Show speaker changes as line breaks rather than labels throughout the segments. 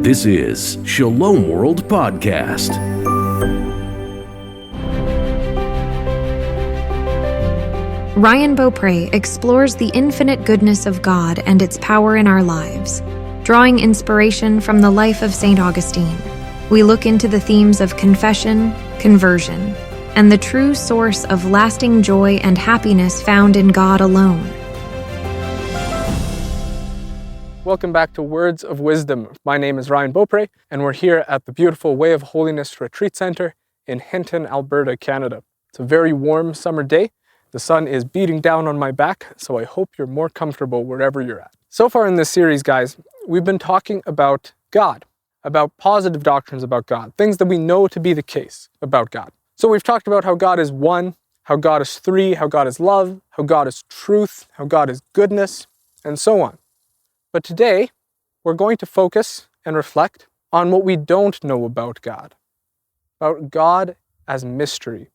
This is Shalom World Podcast.
Ryan Beaupré explores the infinite goodness of God and its power in our lives. Drawing inspiration from the life of St. Augustine, we look into the themes of confession, conversion, and the true source of lasting joy and happiness found in God alone.
Welcome back to Words of Wisdom. My name is Ryan Beaupré, and we're here at the beautiful Way of Holiness Retreat Center in Hinton, Alberta, Canada. It's a very warm summer day. The sun is beating down on my back, so I hope you're more comfortable wherever you're at. So far in this series, guys, we've been talking about God, about positive doctrines about God, things that we know to be the case about God. So we've talked about how God is one, how God is three, how God is love, how God is truth, how God is goodness, and so on. But today, we're going to focus and reflect on what we don't know about God as mystery.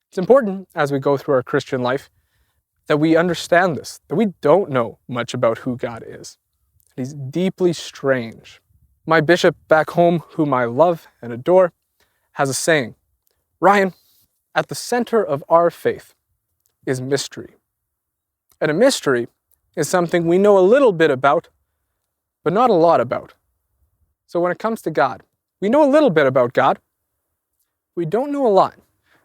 It's important as we go through our Christian life that we understand this, that we don't know much about who God is. He's deeply strange. My bishop back home, whom I love and adore, has a saying, Ryan, at the center of our faith is mystery. And a mystery is something we know a little bit about, but not a lot about. So when it comes to God, we know a little bit about God. We don't know a lot.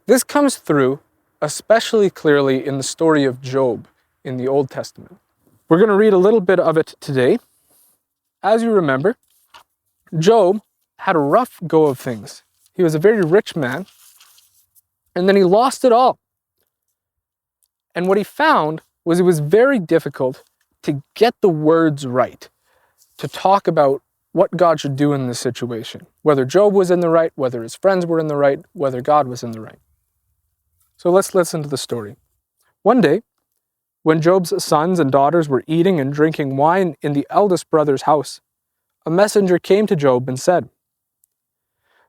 This comes through especially clearly in the story of Job in the Old Testament. We're going to read a little bit of it today. As you remember, Job had a rough go of things. He was a very rich man, and then he lost it all. And what he found was it was very difficult to get the words right, to talk about what God should do in this situation, whether Job was in the right, whether his friends were in the right, whether God was in the right. So let's listen to the story. One day, when Job's sons and daughters were eating and drinking wine in the eldest brother's house, a messenger came to Job and said,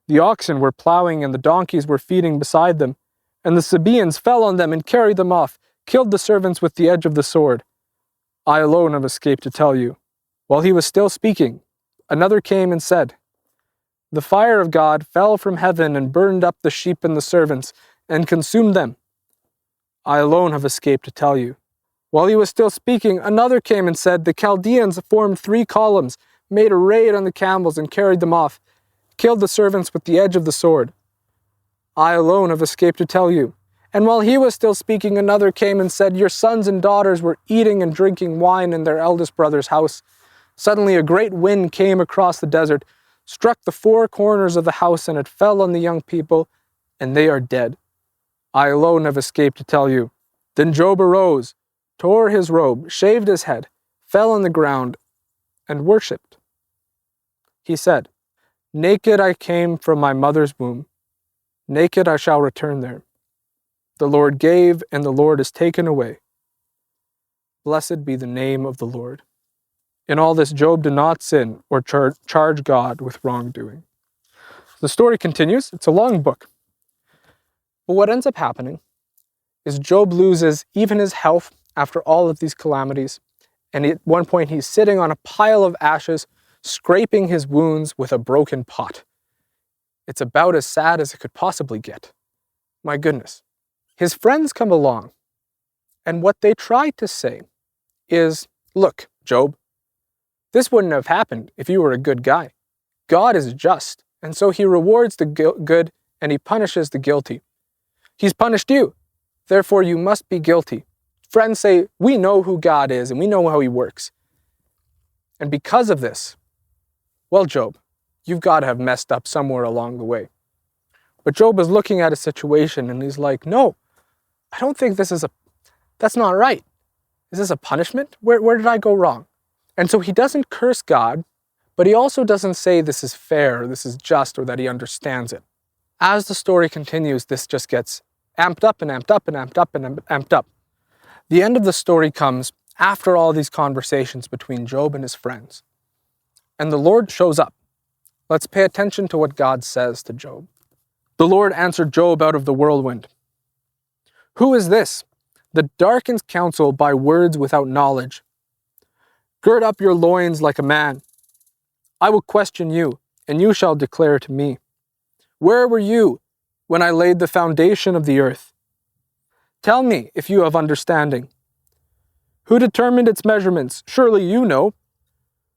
"The oxen were plowing and the donkeys were feeding beside them, and the Sabaeans fell on them and carried them off, killed the servants with the edge of the sword. I alone have escaped to tell you." While he was still speaking, another came and said, "The fire of God fell from heaven and burned up the sheep and the servants and consumed them. I alone have escaped to tell you." While he was still speaking, another came and said, "The Chaldeans formed 3 columns, made a raid on the camels and carried them off, killed the servants with the edge of the sword. I alone have escaped to tell you." And while he was still speaking, another came and said, "Your sons and daughters were eating and drinking wine in their eldest brother's house. Suddenly a great wind came across the desert, struck the 4 corners of the house, and it fell on the young people, and they are dead. I alone have escaped to tell you." Then Job arose, tore his robe, shaved his head, fell on the ground, and worshipped. He said, "Naked I came from my mother's womb. Naked I shall return there. The Lord gave, and the Lord has taken away. Blessed be the name of the Lord." In all this, Job did not sin or charge God with wrongdoing. The story continues. It's a long book. But what ends up happening is Job loses even his health after all of these calamities. And at one point, he's sitting on a pile of ashes, scraping his wounds with a broken pot. It's about as sad as it could possibly get. My goodness. His friends come along, and what they try to say is, "Look, Job, this wouldn't have happened if you were a good guy. God is just, and so he rewards the good and he punishes the guilty. He's punished you, therefore you must be guilty." Friends say, "We know who God is and we know how he works. And because of this, well, Job, you've got to have messed up somewhere along the way." But Job is looking at a situation and he's like, "No, I don't think that's not right. Is this a punishment? Where did I go wrong?" And so he doesn't curse God, but he also doesn't say this is fair, or this is just, or that he understands it. As the story continues, this just gets amped up and amped up and amped up and amped up. The end of the story comes after all these conversations between Job and his friends. And the Lord shows up. Let's pay attention to what God says to Job. The Lord answered Job out of the whirlwind. "Who is this that darkens counsel by words without knowledge? Gird up your loins like a man. I will question you, and you shall declare to me. Where were you when I laid the foundation of the earth? Tell me if you have understanding. Who determined its measurements? Surely you know.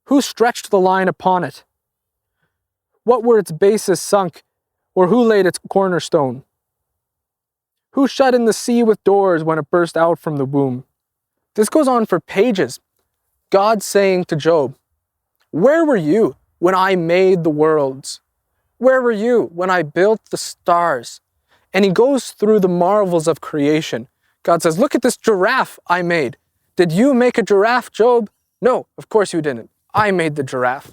Who stretched the line upon it? What were its bases sunk, or who laid its cornerstone? Who shut in the sea with doors when it burst out from the womb? This goes on for pages. God saying to Job, where were you when I made the worlds? Where were you when I built the stars? And he goes through the marvels of creation. God says, look at this giraffe I made. Did you make a giraffe, Job? No, of course you didn't. I made the giraffe.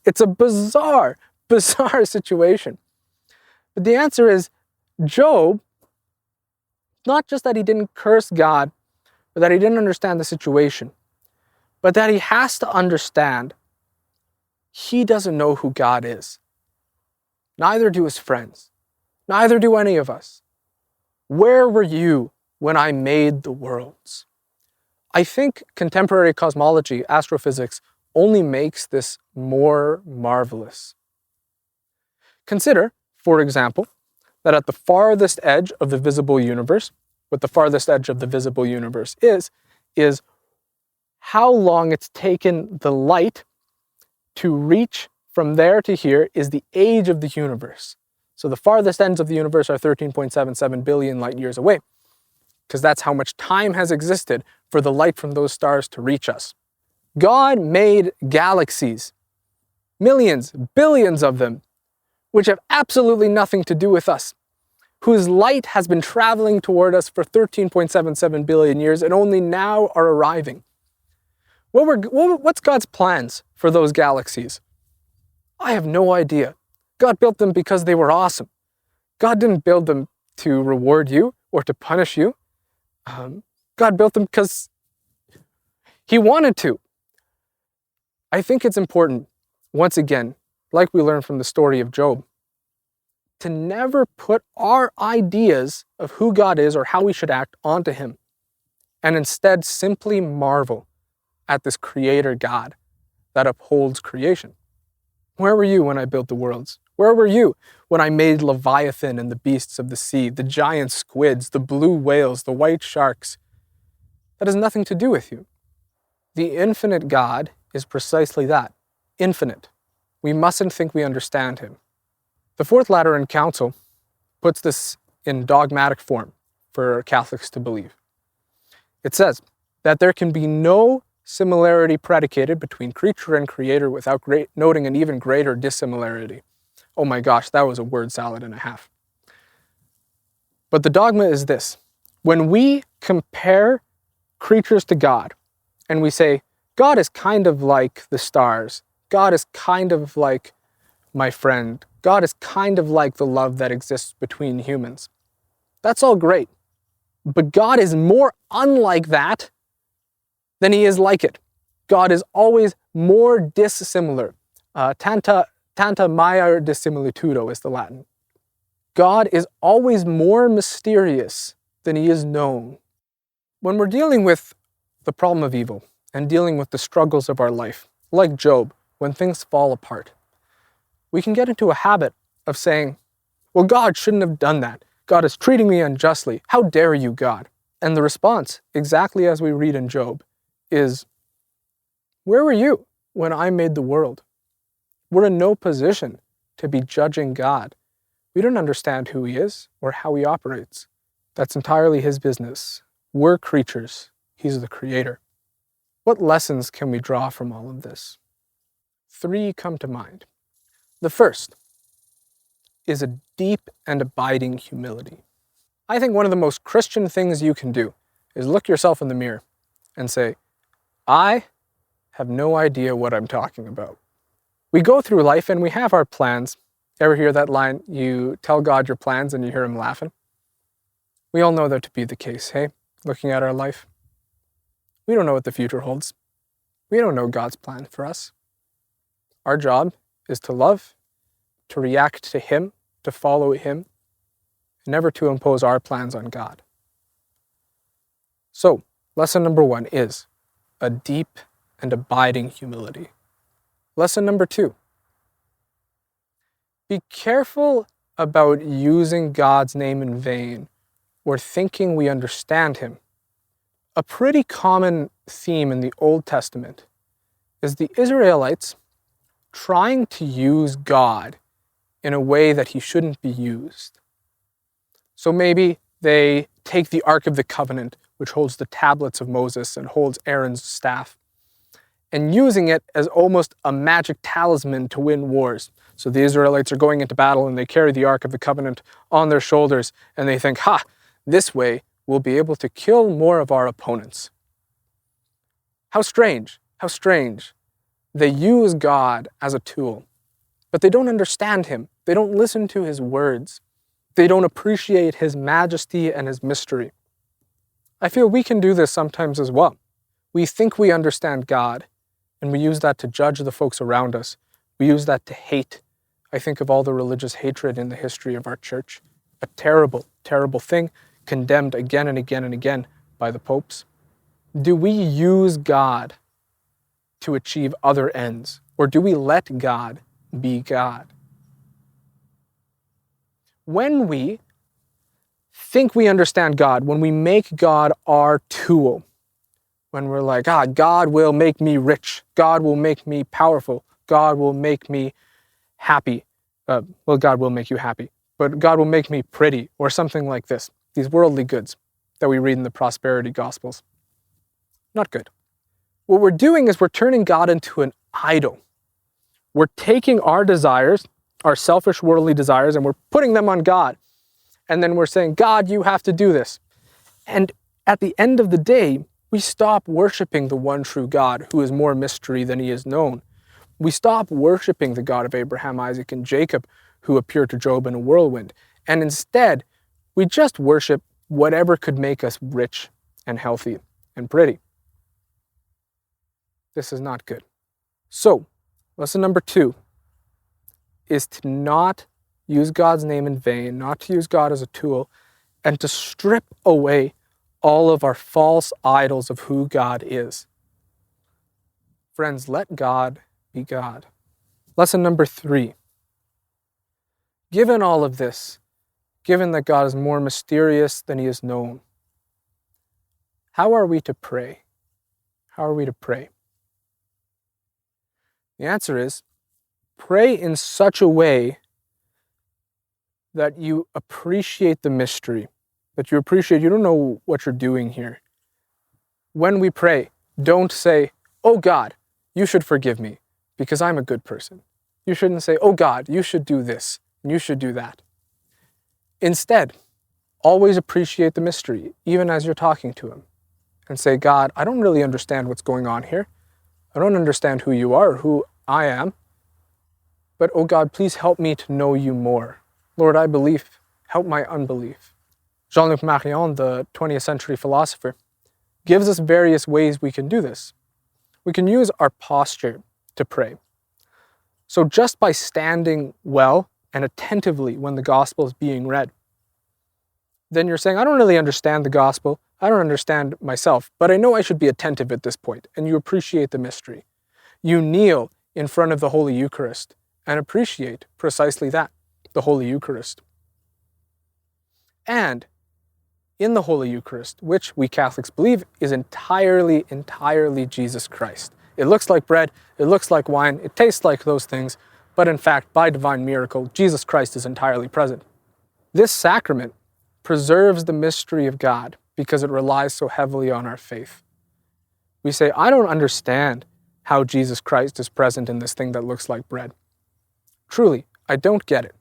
It's a bizarre situation. But the answer is, Job, not just that he didn't curse God, but that he didn't understand the situation, but that he has to understand he doesn't know who God is. Neither do his friends. Neither do any of us. Where were you when I made the worlds? I think contemporary cosmology, astrophysics, only makes this more marvelous. Consider, for example, that at the farthest edge of the visible universe, what the farthest edge of the visible universe is how long it's taken the light to reach from there to here is the age of the universe. So the farthest ends of the universe are 13.77 billion light years away, because that's how much time has existed for the light from those stars to reach us. God made galaxies, millions, billions of them, which have absolutely nothing to do with us, whose light has been traveling toward us for 13.77 billion years and only now are arriving. What's God's plans for those galaxies? I have no idea. God built them because they were awesome. God didn't build them to reward you or to punish you. God built them because he wanted to. I think it's important, once again, like we learned from the story of Job, to never put our ideas of who God is or how we should act onto him, and instead simply marvel at this creator God that upholds creation. Where were you when I built the worlds? Where were you when I made Leviathan and the beasts of the sea, the giant squids, the blue whales, the white sharks? That has nothing to do with you. The infinite God is precisely that, infinite. We mustn't think we understand him. The Fourth Lateran Council puts this in dogmatic form for Catholics to believe. It says that there can be no similarity predicated between creature and creator without noting an even greater dissimilarity. Oh my gosh, that was a word salad and a half. But the dogma is this: when we compare creatures to God, and we say, God is kind of like the stars, God is kind of like my friend, God is kind of like the love that exists between humans. That's all great. But God is more unlike that than he is like it. God is always more dissimilar. Tanta maior dissimilitudo is the Latin. God is always more mysterious than he is known. When we're dealing with the problem of evil and dealing with the struggles of our life, like Job, when things fall apart, we can get into a habit of saying, well, God shouldn't have done that. God is treating me unjustly. How dare you, God? And the response, exactly as we read in Job, is, where were you when I made the world? We're in no position to be judging God. We don't understand who he is or how he operates. That's entirely his business. We're creatures. He's the creator. What lessons can we draw from all of this? 3 come to mind. The first is a deep and abiding humility. I think one of the most Christian things you can do is look yourself in the mirror and say, I have no idea what I'm talking about. We go through life and we have our plans. Ever hear that line, you tell God your plans and you hear him laughing? We all know that to be the case, hey? Looking at our life. We don't know what the future holds. We don't know God's plan for us. Our job is to love, to react to him, to follow him, never to impose our plans on God. So, lesson number 1 is a deep and abiding humility. Lesson number 2 Be careful about using God's name in vain or thinking we understand him. A pretty common theme in the Old Testament is the Israelites trying to use God in a way that he shouldn't be used. So maybe they take the Ark of the Covenant, which holds the tablets of Moses and holds Aaron's staff, and using it as almost a magic talisman to win wars. So the Israelites are going into battle and they carry the Ark of the Covenant on their shoulders and they think, this way we'll be able to kill more of our opponents. How strange, how strange. They use God as a tool, but they don't understand him. They don't listen to his words. They don't appreciate his majesty and his mystery. I feel we can do this sometimes as well. We think we understand God, and we use that to judge the folks around us. We use that to hate. I think of all the religious hatred in the history of our church. A terrible, terrible thing, condemned again and again and again by the popes. Do we use God to achieve other ends, or do we let God be God? When we think we understand God, when we make God our tool, when we're like, God will make me rich, God will make me powerful, God will make me happy. God will make you happy, but God will make me pretty, or something like this. These worldly goods that we read in the prosperity gospels. Not good. What we're doing is we're turning God into an idol. We're taking our desires, our selfish worldly desires, and we're putting them on God. And then we're saying, God, you have to do this. And at the end of the day, we stop worshiping the one true God who is more mystery than he is known. We stop worshiping the God of Abraham, Isaac, and Jacob who appeared to Job in a whirlwind. And instead, we just worship whatever could make us rich and healthy and pretty. This is not good. So, lesson number 2 is to not use God's name in vain, not to use God as a tool, and to strip away all of our false idols of who God is. Friends, let God be God. Lesson number 3. Given all of this, given that God is more mysterious than he is known, how are we to pray? How are we to pray? The answer is, pray in such a way that you appreciate the mystery, that you appreciate you don't know what you're doing here. When we pray, don't say, oh God, you should forgive me because I'm a good person. You shouldn't say, oh God, you should do this and you should do that. Instead, always appreciate the mystery, even as you're talking to him, and say, God, I don't really understand what's going on here. I don't understand who you are or who I am. But, oh God, please help me to know you more. Lord, I believe. Help my unbelief. Jean-Luc Marion, the 20th century philosopher, gives us various ways we can do this. We can use our posture to pray. So just by standing well and attentively when the gospel is being read, then you're saying, I don't really understand the gospel. I don't understand myself, but I know I should be attentive at this point, and you appreciate the mystery. You kneel in front of the Holy Eucharist and appreciate precisely that, the Holy Eucharist. And in the Holy Eucharist, which we Catholics believe is entirely Jesus Christ. It looks like bread, it looks like wine, it tastes like those things, but in fact, by divine miracle, Jesus Christ is entirely present. This sacrament preserves the mystery of God because it relies so heavily on our faith. We say, I don't understand how Jesus Christ is present in this thing that looks like bread. Truly, I don't get it,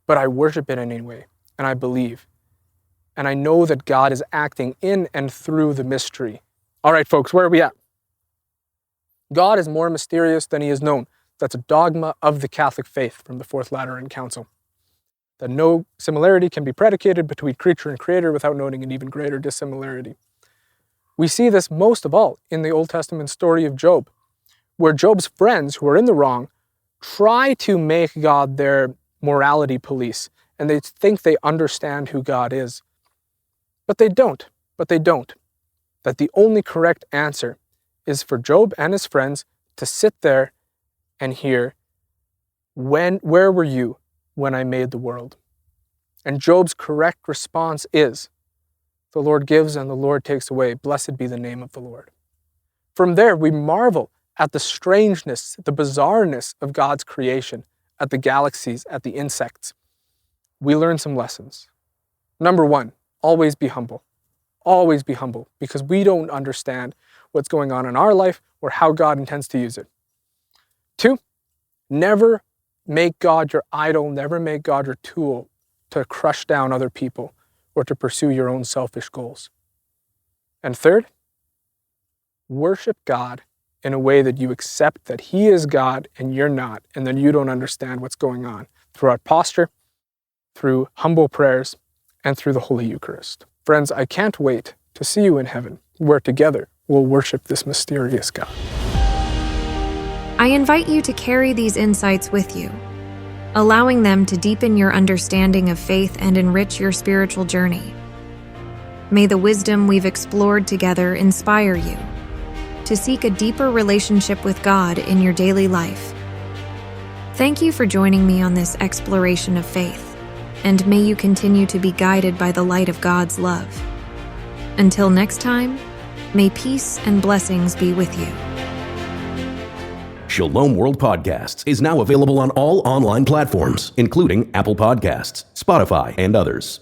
but I worship it anyway, and I believe. And I know that God is acting in and through the mystery. All right, folks, where are we at? God is more mysterious than he is known. That's a dogma of the Catholic faith from the Fourth Lateran Council. That no similarity can be predicated between creature and creator without noting an even greater dissimilarity. We see this most of all in the Old Testament story of Job, where Job's friends who are in the wrong try to make God their morality police, and they think they understand who God is. But they don't. That the only correct answer is for Job and his friends to sit there and hear, where were you when I made the world? And Job's correct response is, the Lord gives and the Lord takes away. Blessed be the name of the Lord. From there, we marvel at the strangeness, the bizarreness of God's creation, at the galaxies, at the insects. We learn some lessons. Number one, always be humble. Always be humble, because we don't understand what's going on in our life or how God intends to use it. Two, never make God your idol, never make God your tool to crush down other people or to pursue your own selfish goals. And third, worship God in a way that you accept that He is God and you're not, and then you don't understand what's going on, through our posture, through humble prayers, and through the Holy Eucharist. Friends, I can't wait to see you in heaven, where together we'll worship this mysterious God.
I invite you to carry these insights with you, allowing them to deepen your understanding of faith and enrich your spiritual journey. May the wisdom we've explored together inspire you to seek a deeper relationship with God in your daily life. Thank you for joining me on this exploration of faith, and may you continue to be guided by the light of God's love. Until next time, may peace and blessings be with you.
Shalom World Podcasts is now available on all online platforms, including Apple Podcasts, Spotify, and others.